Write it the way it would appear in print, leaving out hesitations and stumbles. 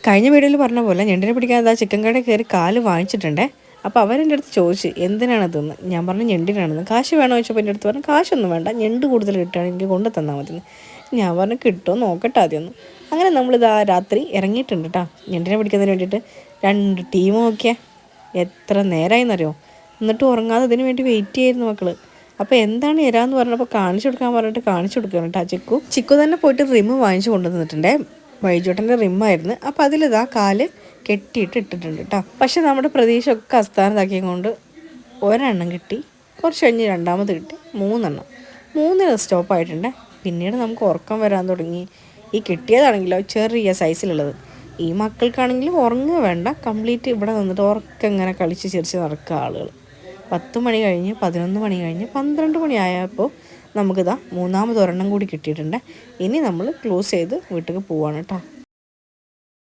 കഴിഞ്ഞ വീഡിയോയിൽ പറഞ്ഞ പോലെ ഞണ്ടിനെ പിടിക്കാൻ അതാ ചിക്കൻ കടയിൽ കയറി കാല് വാങ്ങിച്ചിട്ടുണ്ടേ. അപ്പോൾ അവരെൻ്റെ അടുത്ത് ചോദിച്ചു എന്തിനാണതെന്ന്. ഞാൻ പറഞ്ഞു ഞണ്ടിനാണെന്ന്. കാശ് വേണോ ചോദിച്ചപ്പോൾ എൻ്റെ അടുത്ത് പറഞ്ഞു കാശൊന്നും വേണ്ട, ഞണ്ട് കൂടുതൽ കിട്ടുകയാണെങ്കിൽ എനിക്ക് കൊണ്ടു തന്നാൽ മതി. ഞാൻ പറഞ്ഞു കിട്ടുമോ നോക്കട്ടെ ആദ്യമൊന്നും. അങ്ങനെ നമ്മളിതാ രാത്രി ഇറങ്ങിയിട്ടുണ്ട് കേട്ടോ ഞണ്ടിനെ പിടിക്കുന്നതിന് വേണ്ടിയിട്ട്. 2 ടീം നോക്കിയാൽ എത്ര നേരമായിന്നറിയോ. എന്നിട്ട് ഉറങ്ങാതെ ഇതിന് വേണ്ടി വെയിറ്റ് ചെയ്യായിരുന്നു മക്കൾ. അപ്പോൾ എന്താണ് ഇരാന്ന് പറഞ്ഞപ്പോൾ കാണിച്ചു കൊടുക്കാൻ പറഞ്ഞിട്ട് കാണിച്ചു കൊടുക്കുകയാണ് കേട്ടോ. ചിക്കു തന്നെ പോയിട്ട് റിമ്മ് വാങ്ങിച്ചു കൊണ്ടുവന്നിട്ടുണ്ടേ. വൈജോട്ടൻ്റെ റിമ്മായിരുന്നു. അപ്പോൾ അതിലിതാ കാല് കെട്ടിയിട്ട് ഇട്ടിട്ടുണ്ട് കേട്ടോ. പക്ഷെ നമ്മുടെ പ്രതീക്ഷയൊക്കെ അസ്ഥാനത്താക്കിയത് കൊണ്ട് ഒരെണ്ണം കിട്ടി. കുറച്ച് കഴിഞ്ഞ് രണ്ടാമത് കിട്ടി. 3 എണ്ണം. 3 സ്റ്റോപ്പായിട്ടുണ്ട്. പിന്നീട് നമുക്ക് ഉറക്കം വരാൻ തുടങ്ങി. ഈ കിട്ടിയതാണെങ്കിലോ ചെറിയ സൈസിലുള്ളത്. ഈ മക്കൾക്കാണെങ്കിലും ഉറങ്ങുക വേണ്ട, കംപ്ലീറ്റ് ഇവിടെ നിന്നിട്ട് ഉറക്കം ഇങ്ങനെ കളിച്ച് ചിരിച്ച് നടക്കുക ആളുകൾ. 10 മണി കഴിഞ്ഞ് 11 മണി കഴിഞ്ഞ് 12 മണി ആയപ്പോൾ നമുക്കിതാ 3ാമത് ഒരെണ്ണം കൂടി കിട്ടിയിട്ടുണ്ട്. ഇനി നമ്മൾ ക്ലോസ് ചെയ്ത് വീട്ടിലേക്ക് പോവാണ് കേട്ടോ.